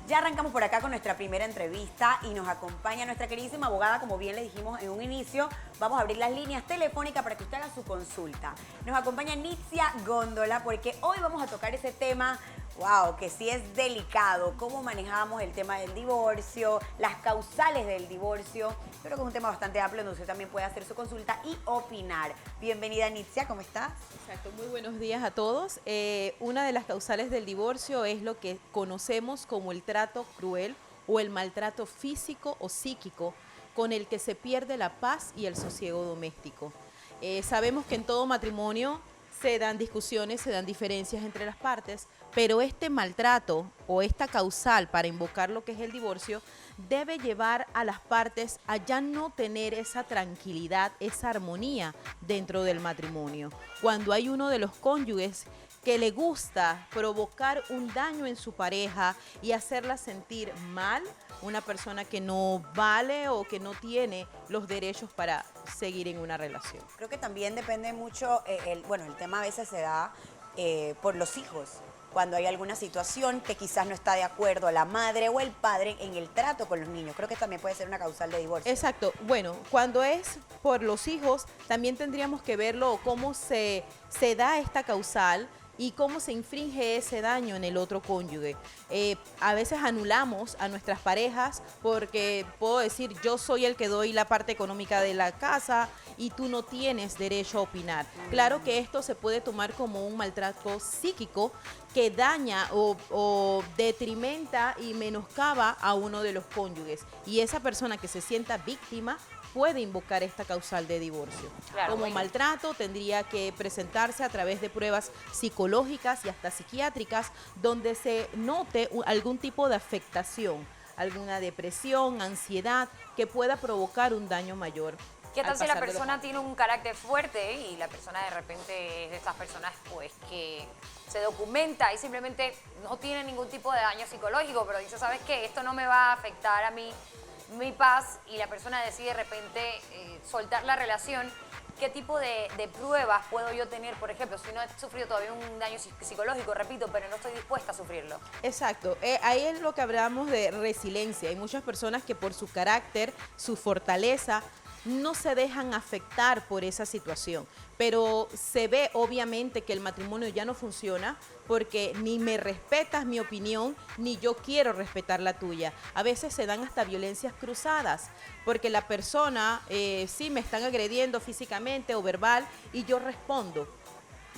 Ya arrancamos por acá con nuestra primera entrevista y nos acompaña nuestra queridísima abogada, como bien le dijimos en un inicio. Vamos a abrir las líneas telefónicas para que usted haga su consulta. Nos acompaña Nitzia Góndola porque hoy vamos a tocar ese tema, wow, que sí es delicado, cómo manejamos el tema del divorcio, las causales del divorcio. Creo que es un tema bastante amplio donde usted también puede hacer su consulta y opinar. Bienvenida, Nitzia, ¿cómo estás? Exacto, muy buenos días a todos. Una de las causales del divorcio es lo que conocemos como el trato cruel o el maltrato físico o psíquico con el que se pierde la paz y el sosiego doméstico. Sabemos que en todo matrimonio se dan discusiones, se dan diferencias entre las partes, pero este maltrato o esta causal para invocar lo que es el divorcio debe llevar a las partes a ya no tener esa tranquilidad, esa armonía dentro del matrimonio. Cuando hay uno de los cónyuges que le gusta provocar un daño en su pareja y hacerla sentir mal, una persona que no vale o que no tiene los derechos para seguir en una relación. Creo que también depende mucho, bueno, el tema a veces se da por los hijos. Cuando hay alguna situación que quizás no está de acuerdo la madre o el padre en el trato con los niños. Creo que también puede ser una causal de divorcio. Exacto. Bueno, cuando es por los hijos, también tendríamos que verlo cómo se da esta causal y cómo se infringe ese daño en el otro cónyuge. A veces anulamos a nuestras parejas porque puedo decir, yo soy el que doy la parte económica de la casa y tú no tienes derecho a opinar. Claro que esto se puede tomar como un maltrato psíquico que daña o detrimenta y menoscaba a uno de los cónyuges. Y esa persona que se sienta víctima puede invocar esta causal de divorcio. Claro, Como maltrato tendría que presentarse a través de pruebas psicológicas y hasta psiquiátricas donde se note algún tipo de afectación, alguna depresión, ansiedad que pueda provocar un daño mayor. ¿Qué tal al si la pasar de los persona años. tiene un carácter fuerte y la persona de repente es de estas personas pues que se documenta y simplemente no tiene ningún tipo de daño psicológico, pero dice, ¿sabes qué? Esto no me va a afectar a mí, mi paz, y la persona decide de repente soltar la relación? ¿Qué tipo de pruebas puedo yo tener, por ejemplo, si no he sufrido todavía un daño psicológico, repito, pero no estoy dispuesta a sufrirlo? Exacto, ahí es lo que hablamos de resiliencia. Hay muchas personas que por su carácter, su fortaleza, no se dejan afectar por esa situación, pero se ve obviamente que el matrimonio ya no funciona porque ni me respetas mi opinión, ni yo quiero respetar la tuya. A veces se dan hasta violencias cruzadas, porque la persona, sí, me están agrediendo físicamente o verbal y yo respondo.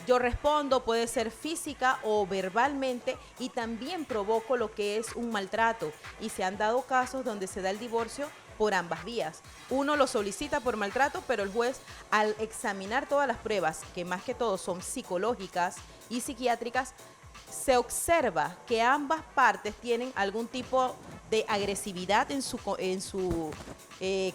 Yo respondo, puede ser física o verbalmente, y también provoco lo que es un maltrato. Y se han dado casos donde se da el divorcio por ambas vías. Uno lo solicita por maltrato, pero el juez, al examinar todas las pruebas, que más que todo son psicológicas y psiquiátricas, se observa que ambas partes tienen algún tipo de agresividad en su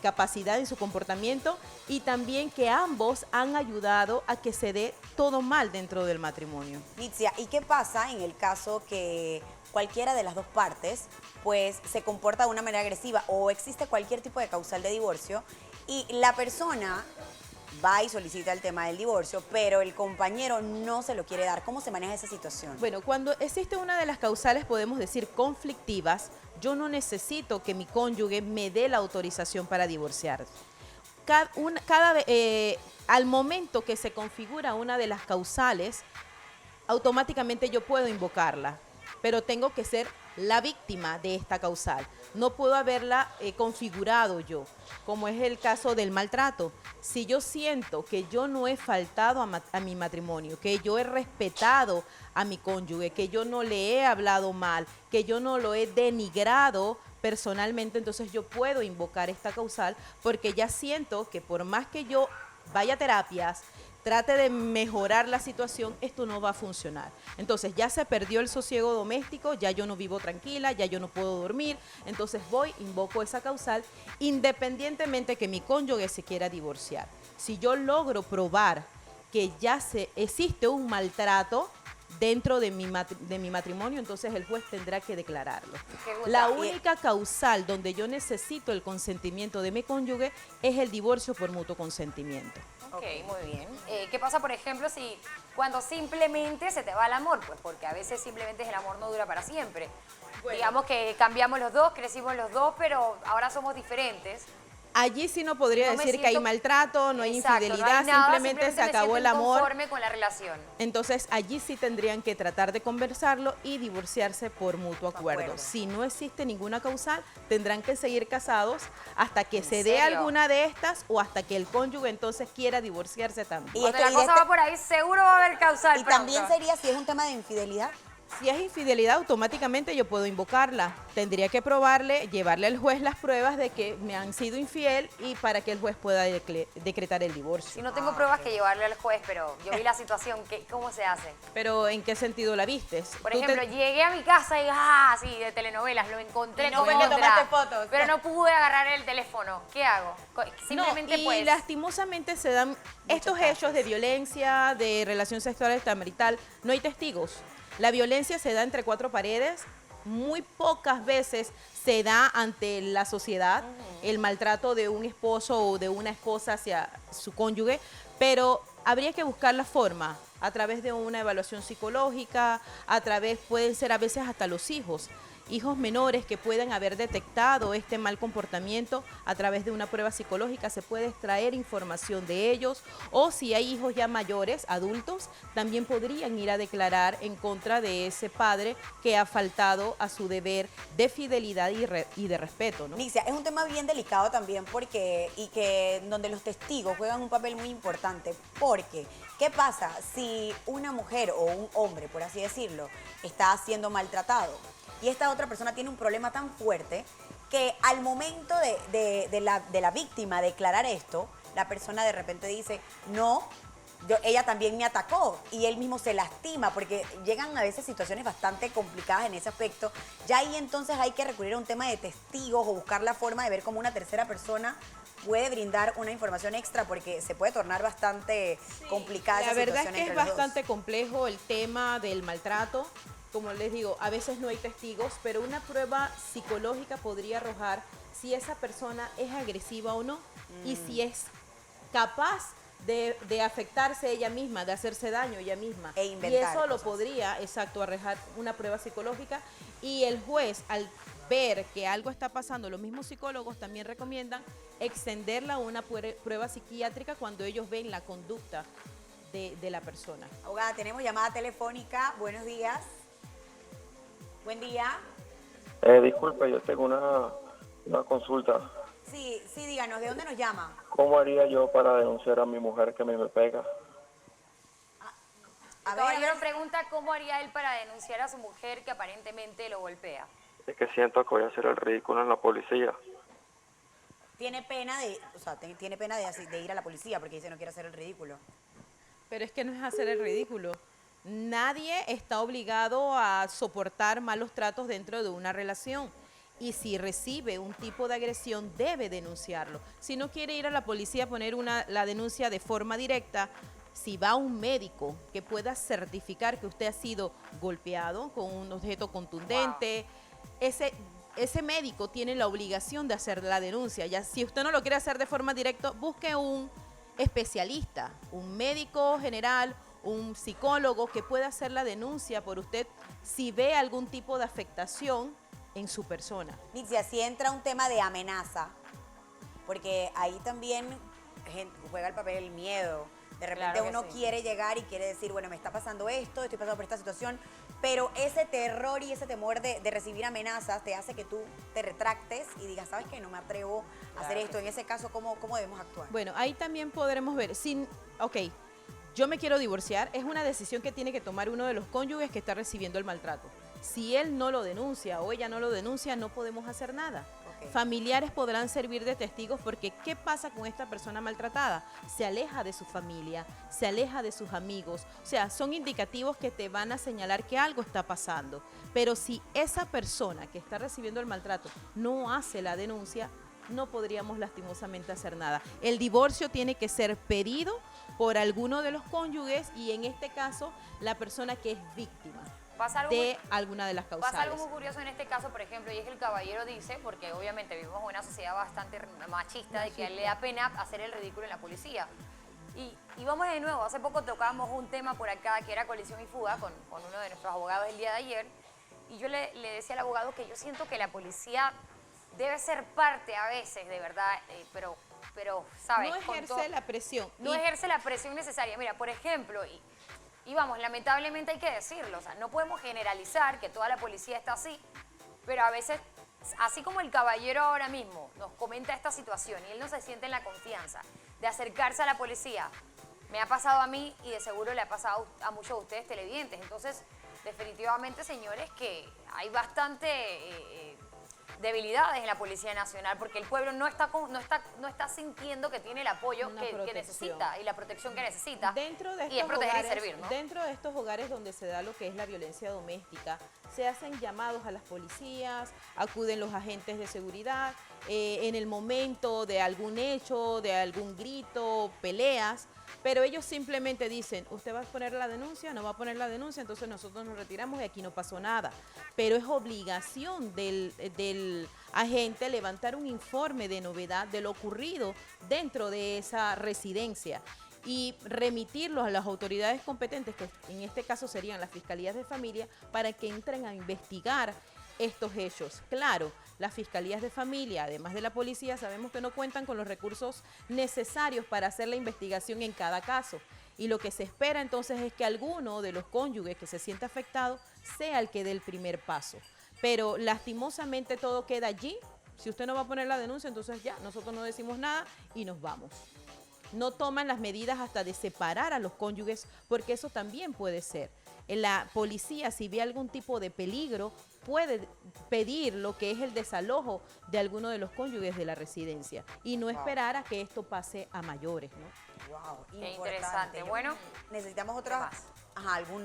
capacidad, en su comportamiento, y también que ambos han ayudado a que se dé todo mal dentro del matrimonio. Nitzia, ¿y qué pasa en el caso que cualquiera de las dos partes pues se comporta de una manera agresiva o existe cualquier tipo de causal de divorcio y la persona va y solicita el tema del divorcio, pero el compañero no se lo quiere dar? ¿Cómo se maneja esa situación? Bueno, cuando existe una de las causales, podemos decir conflictivas, yo no necesito que mi cónyuge me dé la autorización para divorciar. Al momento que se configura una de las causales, automáticamente yo puedo invocarla, pero tengo que ser la víctima de esta causal. No puedo haberla configurado yo, como es el caso del maltrato. Si yo siento que yo no he faltado a mi matrimonio, que yo he respetado a mi cónyuge, que yo no le he hablado mal, que yo no lo he denigrado personalmente, entonces yo puedo invocar esta causal porque ya siento que por más que yo vaya a terapias, trate de mejorar la situación, esto no va a funcionar. Entonces ya se perdió el sosiego doméstico, ya yo no vivo tranquila, ya yo no puedo dormir, entonces voy, invoco esa causal, independientemente que mi cónyuge se quiera divorciar. Si yo logro probar que ya existe un maltrato dentro de mi matrimonio, entonces el juez tendrá que declararlo. La única causal donde yo necesito el consentimiento de mi cónyuge es el divorcio por mutuo consentimiento. Ok, muy bien. ¿Qué pasa, por ejemplo, si cuando simplemente se te va el amor? Pues porque a veces simplemente el amor no dura para siempre. Digamos que cambiamos los dos, crecimos los dos, pero ahora somos diferentes. Allí sí no podría No me decir que hay siento- maltrato, no hay Exacto, infidelidad, hay nada, simplemente se me acabó el siento amor. inconforme con la relación. Entonces allí sí tendrían que tratar de conversarlo y divorciarse por mutuo acuerdo. Si no existe ninguna causal, tendrán que seguir casados hasta que se dé serio? alguna de estas o hasta que el cónyuge entonces quiera divorciarse también. Y Cuando esto- la y cosa este- va por ahí, seguro va a haber causal Y pronto. también sería si es un tema de infidelidad. Si es infidelidad, automáticamente yo puedo invocarla. Tendría que probarle, llevarle al juez las pruebas de que me han sido infiel y para que el juez pueda decretar el Si divorcio. no tengo pruebas que llevarle al juez, pero yo vi la situación, ¿cómo se hace? Pero ¿en qué sentido la vistes? Por Tú te- ejemplo, llegué a mi casa y, sí, de telenovelas, lo encontré Y no con fue que otra, tomaste fotos. pero no pude agarrar el teléfono. ¿Qué hago? Simplemente no, y pues... lastimosamente se dan estos hechos de violencia, de relación sexual extramarital, no hay testigos. La violencia se da entre cuatro paredes, muy pocas veces se da ante la sociedad el maltrato de un esposo o de una esposa hacia su cónyuge, pero habría que buscar la forma a través de una evaluación psicológica, pueden ser a veces hasta los hijos menores que puedan haber detectado este mal comportamiento a través de una prueba psicológica, se puede extraer información de ellos, o si hay hijos ya mayores, adultos, también podrían ir a declarar en contra de ese padre que ha faltado a su deber de fidelidad y de respeto, ¿no? Nicia, es un tema bien delicado también donde los testigos juegan un papel muy importante. Porque, ¿qué pasa si una mujer o un hombre, por así decirlo, está siendo maltratado? Y esta otra persona tiene un problema tan fuerte que al momento de la víctima declarar esto, la persona de repente dice, no, ella también me atacó, y él mismo se lastima, porque llegan a veces situaciones bastante complicadas en ese aspecto. Ya ahí entonces hay que recurrir a un tema de testigos o buscar la forma de ver cómo una tercera persona puede brindar una información extra, porque se puede tornar bastante complicada esa La verdad es situación que es entre los dos. bastante complejo el tema del maltrato. Como les digo, a veces no hay testigos, pero una prueba psicológica podría arrojar si esa persona es agresiva o no y si es capaz de afectarse ella misma, de hacerse daño ella misma. E inventar y eso lo cosas. podría, exacto, arrojar una prueba psicológica, y el juez, al ver que algo está pasando, los mismos psicólogos también recomiendan extenderla a una prueba psiquiátrica cuando ellos ven la conducta de la persona. Abogada, tenemos llamada telefónica. Buenos días. Buen día. Disculpe, yo tengo una consulta. Sí, díganos, ¿de dónde nos llama? ¿Cómo haría yo para denunciar a mi mujer que me pega? A El ver, caballero pregunta cómo haría él para denunciar a su mujer que aparentemente lo golpea. Es que siento que voy a hacer el ridículo en la policía. tiene pena de ir a la policía porque dice no quiere hacer el ridículo. Pero es que no es hacer el ridículo. Nadie está obligado a soportar malos tratos dentro de una relación. Y si recibe un tipo de agresión, debe denunciarlo. Si no quiere ir a la policía a poner la denuncia de forma directa, si va a un médico que pueda certificar que usted ha sido golpeado con un objeto contundente, ese médico tiene la obligación de hacer la denuncia. Ya, si usted no lo quiere hacer de forma directa, busque un especialista, un médico general, un psicólogo que pueda hacer la denuncia por usted si ve algún tipo de afectación en su persona. Nitzia, si entra un tema de amenaza, porque ahí también juega el papel el miedo. De repente Claro que uno sí. quiere llegar y quiere decir, bueno, me está pasando esto, estoy pasando por esta situación, pero ese terror y ese temor de recibir amenazas te hace que tú te retractes y digas, ¿sabes qué? No me atrevo a hacer Claro esto. que En ese caso, ¿cómo debemos actuar? Bueno, ahí también podremos ver, yo me quiero divorciar, es una decisión que tiene que tomar uno de los cónyuges que está recibiendo el maltrato. Si él no lo denuncia o ella no lo denuncia, no podemos hacer nada. Ok. Familiares podrán servir de testigos porque ¿qué pasa con esta persona maltratada? Se aleja de su familia, se aleja de sus amigos. O sea, son indicativos que te van a señalar que algo está pasando. Pero si esa persona que está recibiendo el maltrato no hace la denuncia, no podríamos lastimosamente hacer nada. El divorcio tiene que ser pedido por alguno de los cónyuges y en este caso la persona que es víctima Pasa algo de alguna de las causales. Pasa algo muy curioso en este caso, por ejemplo, y es que el caballero dice, porque obviamente vivimos en una sociedad bastante machista, de que a él le da pena hacer el ridículo en la policía. Y vamos de nuevo, hace poco tocamos un tema por acá que era colisión y fuga con uno de nuestros abogados el día de ayer, y yo le decía al abogado que yo siento que la policía debe ser parte a veces, de verdad, pero ¿sabes? No ejerce la presión. No ejerce la presión necesaria. Mira, por ejemplo, y vamos, lamentablemente hay que decirlo, o sea, no podemos generalizar que toda la policía está así, pero a veces, así como el caballero ahora mismo nos comenta esta situación y él no se siente en la confianza de acercarse a la policía, me ha pasado a mí y de seguro le ha pasado a muchos de ustedes televidentes. Entonces, definitivamente, señores, que hay bastante debilidades en la Policía Nacional porque el pueblo no está sintiendo que tiene el apoyo que necesita y la protección que necesita. Dentro de y es estos proteger hogares, y servir, ¿no? dentro de estos hogares donde se da lo que es la violencia doméstica, se hacen llamados a las policías, acuden los agentes de seguridad, en el momento de algún hecho, de algún grito, peleas, pero ellos simplemente dicen, ¿usted va a poner la denuncia? ¿No va a poner la denuncia? Entonces nosotros nos retiramos y aquí no pasó nada. Pero es obligación del agente levantar un informe de novedad de lo ocurrido dentro de esa residencia y remitirlos a las autoridades competentes, que en este caso serían las fiscalías de familia, para que entren a investigar estos hechos. Claro, las fiscalías de familia, además de la policía, sabemos que no cuentan con los recursos necesarios para hacer la investigación en cada caso. Y lo que se espera entonces es que alguno de los cónyuges que se sienta afectado sea el que dé el primer paso. Pero lastimosamente todo queda allí. Si usted no va a poner la denuncia, entonces ya, nosotros no decimos nada y nos vamos. No toman las medidas hasta de separar a los cónyuges, porque eso también puede ser. La policía, si ve algún tipo de peligro, puede pedir lo que es el desalojo de alguno de los cónyuges de la residencia y no esperar a que esto pase a mayores, ¿no? Wow, Qué interesante. Bueno, necesitamos ¿qué otra, más?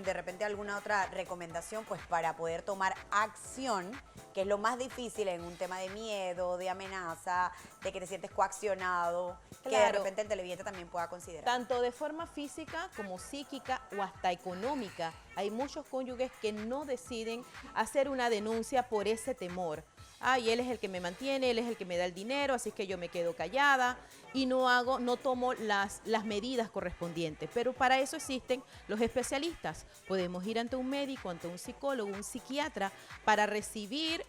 de repente alguna otra recomendación, pues para poder tomar acción, que es lo más difícil en un tema de miedo, de amenaza, de que te sientes coaccionado, que de Claro. repente el televidente también pueda considerar. Tanto de forma física como psíquica o hasta económica. Hay muchos cónyuges que no deciden hacer una denuncia por ese temor. Ay, él es el que me mantiene, él es el que me da el dinero, así que yo me quedo callada y no tomo las medidas correspondientes. Pero para eso existen los especialistas. Podemos ir ante un médico, ante un psicólogo, un psiquiatra, para recibir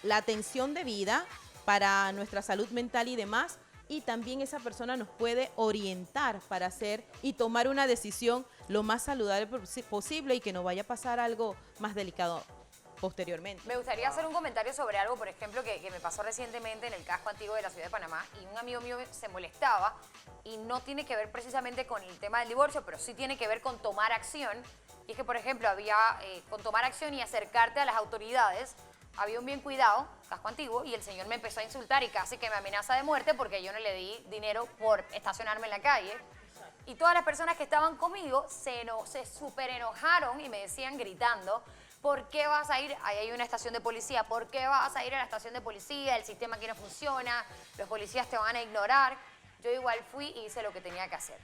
la atención debida para nuestra salud mental y demás. Y también esa persona nos puede orientar para hacer y tomar una decisión lo más saludable posible y que no vaya a pasar algo más delicado posteriormente. Me gustaría hacer un comentario sobre algo, por ejemplo, que me pasó recientemente en el casco antiguo de la ciudad de Panamá y un amigo mío se molestaba y no tiene que ver precisamente con el tema del divorcio, pero sí tiene que ver con tomar acción. Y es que, por ejemplo, había con tomar acción y acercarte a las autoridades, había un bien cuidado, casco antiguo, y el señor me empezó a insultar y casi que me amenaza de muerte porque yo no le di dinero por estacionarme en la calle. Y todas las personas que estaban conmigo se súper enojaron y me decían gritando, ¿por qué vas a ir? Ahí hay una estación de policía. ¿Por qué vas a ir a la estación de policía? El sistema aquí no funciona, los policías te van a ignorar. Yo igual fui y hice lo que tenía que hacer.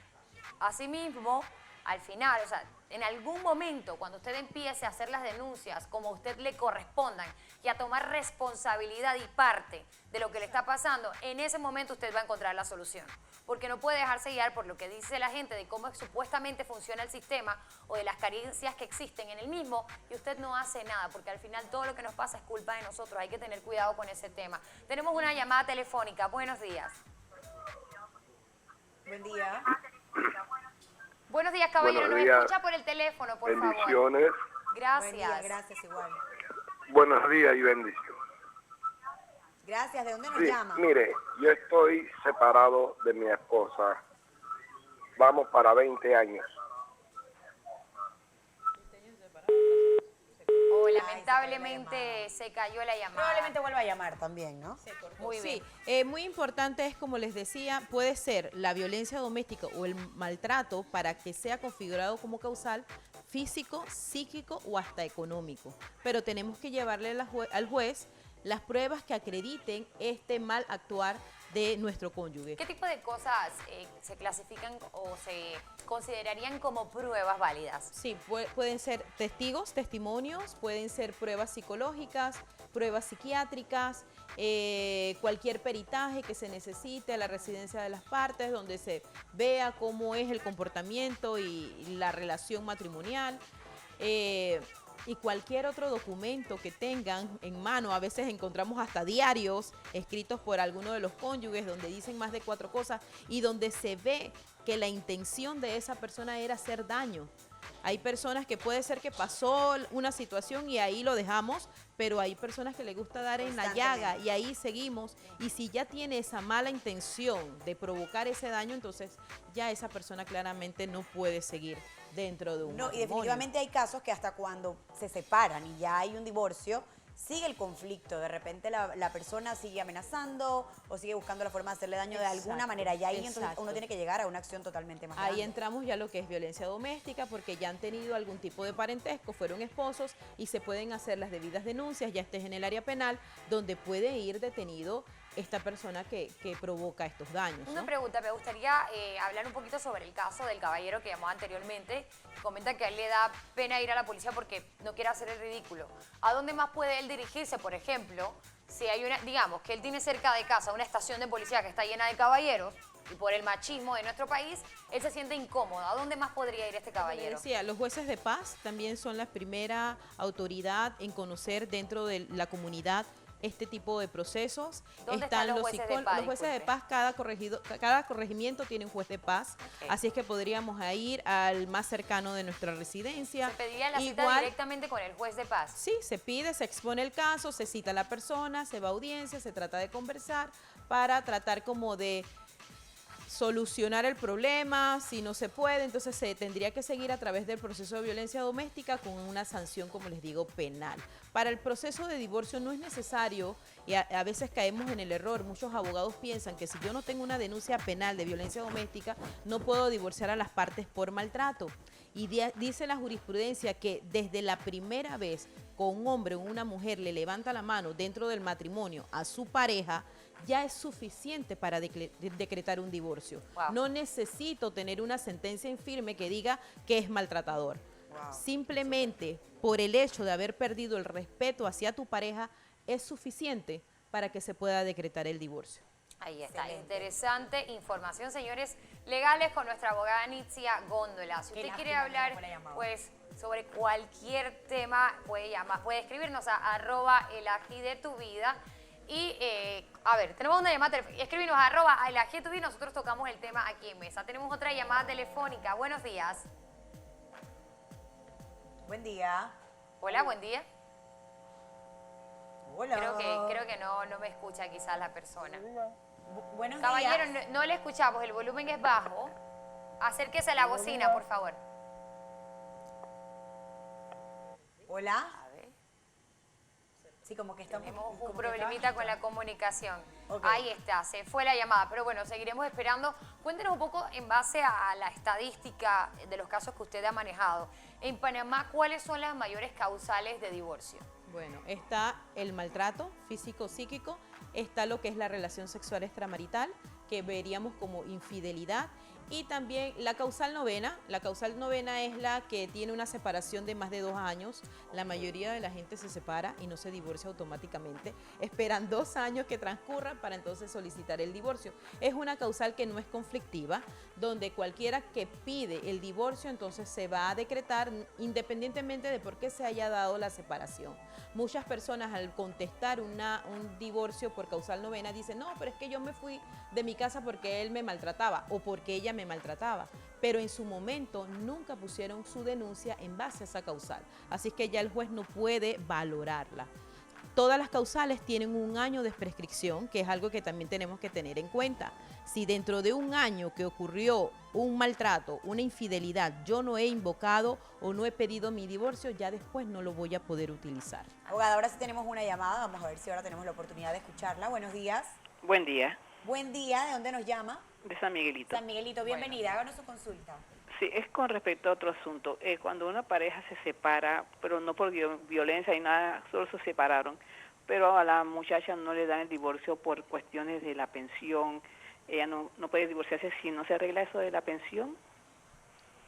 Asimismo, al final, o sea, en algún momento, cuando usted empiece a hacer las denuncias como a usted le correspondan y a tomar responsabilidad y parte de lo que le está pasando, en ese momento usted va a encontrar la solución. Porque no puede dejarse guiar por lo que dice la gente de cómo supuestamente funciona el sistema o de las carencias que existen en el mismo y usted no hace nada, porque al final todo lo que nos pasa es culpa de nosotros. Hay que tener cuidado con ese tema. Tenemos una llamada telefónica. Buenos días. Buen día. Buenos días, caballero. Buenos Nos días. escucha por el teléfono, por favor. Bendiciones. Gracias. Buen día, gracias igual. Buenos días y bendiciones. Gracias, ¿de dónde nos Sí, llama? mire, yo estoy separado de mi esposa. Vamos para 20 años. Oh, Ay, lamentablemente se cayó la llamada. Probablemente vuelva a llamar también, ¿no? Muy bien. Sí, muy importante es, como les decía, puede ser la violencia doméstica o el maltrato para que sea configurado como causal físico, psíquico o hasta económico. Pero tenemos que llevarle al juez las pruebas que acrediten este mal actuar de nuestro cónyuge. ¿Qué tipo de cosas se clasifican o se considerarían como pruebas válidas? Sí, pueden ser testigos, testimonios, pueden ser pruebas psicológicas, pruebas psiquiátricas, cualquier peritaje que se necesite a la residencia de las partes, donde se vea cómo es el comportamiento y la relación matrimonial. y cualquier otro documento que tengan en mano. A veces encontramos hasta diarios escritos por alguno de los cónyuges donde dicen más de 4 cosas y donde se ve que la intención de esa persona era hacer daño. Hay personas que puede ser que pasó una situación y ahí lo dejamos, pero hay personas que les gusta dar en la llaga y ahí seguimos. Y si ya tiene esa mala intención de provocar ese daño, entonces ya esa persona claramente no puede seguir dentro de un No, y matrimonio. definitivamente hay casos que hasta cuando se separan y ya hay un divorcio, sigue el conflicto. De repente la persona sigue amenazando o sigue buscando la forma de hacerle daño de alguna Exacto, manera. Y ahí entonces exacto. uno tiene que llegar a una acción totalmente más Ahí grande. entramos ya lo que es violencia doméstica, porque ya han tenido algún tipo de parentesco, fueron esposos y se pueden hacer las debidas denuncias, ya estés en el área penal, donde puede ir detenido esta persona que provoca estos daños, Una ¿no? pregunta, me gustaría hablar un poquito sobre el caso del caballero que llamó anteriormente. Comenta que a él le da pena ir a la policía porque no quiere hacer el ridículo. ¿A dónde más puede él dirigirse, por ejemplo, si hay una, digamos, que él tiene cerca de casa una estación de policía que está llena de caballeros y por el machismo de nuestro país, él se siente incómodo? ¿A dónde más podría ir este Como le caballero? decía, los jueces de paz también son la primera autoridad en conocer dentro de la comunidad este tipo de procesos. ¿Dónde están los jueces de paz? Los jueces de Disculpe. paz, cada corregimiento tiene un juez de paz, Ok. así es que podríamos ir al más cercano de nuestra residencia. ¿Se pediría la cita Igual, directamente con el juez de paz? sí, se pide, se expone el caso, se cita a la persona, se va a audiencia, se trata de conversar para tratar como de solucionar el problema. Si no se puede, entonces se tendría que seguir a través del proceso de violencia doméstica con una sanción, como les digo, penal. Para el proceso de divorcio no es necesario, y a veces caemos en el error, muchos abogados piensan que si yo no tengo una denuncia penal de violencia doméstica, no puedo divorciar a las partes por maltrato. Y dice la jurisprudencia que desde la primera vez que un hombre o una mujer le levanta la mano dentro del matrimonio a su pareja, ya es suficiente para decretar un divorcio. Wow. No necesito tener una sentencia en firme que diga que es maltratador. Wow. Simplemente por el hecho de haber perdido el respeto hacia tu pareja es suficiente para que se pueda decretar el divorcio. Ahí está, Excelente. interesante información, señores legales, con nuestra abogada Nitzia Góndola. Si Qué usted quiere lástima, hablar, no fue la llamada. pues, sobre cualquier tema, puede llamar, puede escribirnos a @elaji_de_tu_vida. Y, a ver, tenemos una llamada telefónica. Escríbenos a @elaji_de_tu_vida y nosotros tocamos el tema aquí en mesa. Tenemos otra llamada telefónica. Buenos días. Buen día. Hola, buen día. Hola. Creo que no me escucha quizás la persona. Buenos Caballero, días. no le escuchamos, el volumen es bajo. Acérquese a la bocina, por favor. Hola. A ver, Sí, como que estamos... tenemos como un que problemita está con la comunicación. Ok. Ahí está, se fue la llamada, pero bueno, seguiremos esperando. Cuéntenos un poco en base a la estadística de los casos que usted ha manejado. En Panamá, ¿cuáles son las mayores causales de divorcio? Bueno, está el maltrato físico-psíquico, está lo que es la relación sexual extramarital, que veríamos como infidelidad, y también la causal novena. La causal novena es la que tiene una separación de más de 2 años. La mayoría de la gente se separa y no se divorcia automáticamente. Esperan 2 años que transcurran para entonces solicitar el divorcio. Es una causal que no es conflictiva, donde cualquiera que pide el divorcio entonces se va a decretar independientemente de por qué se haya dado la separación. Muchas personas al contestar un divorcio por causal novena dicen, no, pero es que yo me fui de mi casa porque él me maltrataba o porque ella me maltrataba, pero en su momento nunca pusieron su denuncia en base a esa causal, así que ya el juez no puede valorarla. Todas las causales tienen 1 año de prescripción, que es algo que también tenemos que tener en cuenta. Si dentro de 1 año que ocurrió un maltrato, una infidelidad, yo no he invocado o no he pedido mi divorcio, ya después no lo voy a poder utilizar. Abogada, ahora sí tenemos una llamada. Vamos a ver si ahora tenemos la oportunidad de escucharla. Buenos días. Buen día, Buen día. ¿De dónde nos llama? de San Miguelito. San Miguelito, bienvenida. Háganos su consulta. Sí, es con respecto a otro asunto. Cuando una pareja se separa, pero no por violencia y nada, solo se separaron, pero a la muchacha no le dan el divorcio por cuestiones de la pensión. Ella no puede divorciarse si no se arregla eso de la pensión.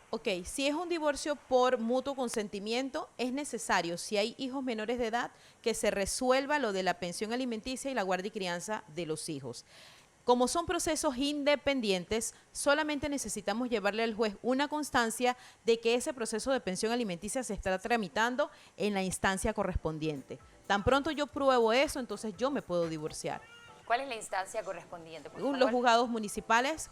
Ok, si es un divorcio por mutuo consentimiento, es necesario, si hay hijos menores de edad, que se resuelva lo de la pensión alimenticia y la guardia y crianza de los hijos. Como son procesos independientes, solamente necesitamos llevarle al juez una constancia de que ese proceso de pensión alimenticia se está tramitando en la instancia correspondiente. Tan pronto yo pruebo eso, entonces yo me puedo divorciar. ¿Cuál es la instancia correspondiente? Por Los favor? juzgados municipales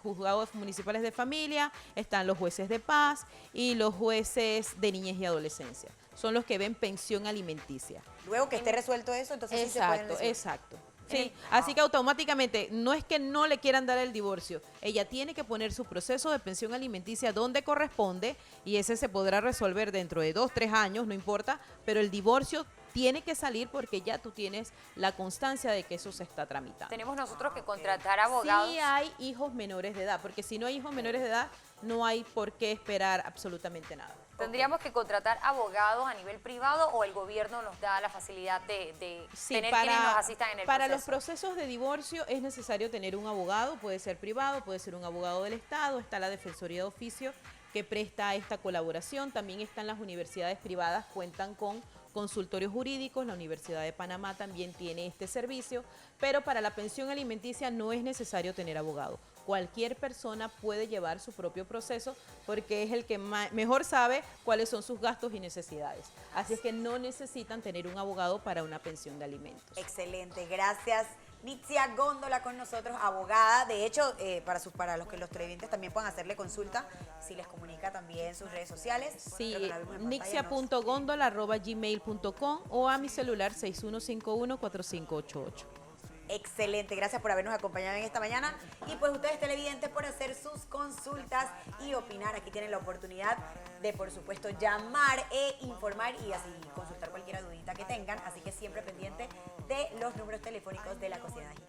de familia, están los jueces de paz y los jueces de niñez y adolescencia. Son los que ven pensión alimenticia. Luego que esté resuelto eso, entonces sí se pueden Exacto, recibir. exacto. Sí, así que automáticamente no es que no le quieran dar el divorcio, ella tiene que poner su proceso de pensión alimenticia donde corresponde y ese se podrá resolver dentro de 2, 3 años, no importa, pero el divorcio tiene que salir porque ya tú tienes la constancia de que eso se está tramitando. Tenemos nosotros que contratar abogados. Sí hay hijos menores de edad, porque si no hay hijos menores de edad, no hay por qué esperar absolutamente nada. ¿Tendríamos que contratar abogados a nivel privado o el gobierno nos da la facilidad de Sí, tener quienes nos asistan en el para proceso? los procesos de divorcio es necesario tener un abogado, puede ser privado, puede ser un abogado del Estado, está la Defensoría de Oficio que presta esta colaboración, también están las universidades privadas, cuentan con consultorios jurídicos, la Universidad de Panamá también tiene este servicio, pero para la pensión alimenticia no es necesario tener abogado. Cualquier persona puede llevar su propio proceso porque es el que mejor sabe cuáles son sus gastos y necesidades. Así es que no necesitan tener un abogado para una pensión de alimentos. Excelente, gracias. Nitzia Góndola con nosotros, abogada. De hecho, para los que los televidentes también puedan hacerle consulta, si les comunica también sus redes sociales. Sí, Creo que la vimos en pantalla, nixia.gondola@gmail.com o a mi celular 6151-4588. Excelente, gracias por habernos acompañado en esta mañana y pues ustedes televidentes por hacer sus consultas y opinar. Aquí tienen la oportunidad de por supuesto llamar e informar y así consultar cualquier dudita que tengan, así que siempre pendiente de los números telefónicos de la Cocina Mexicana.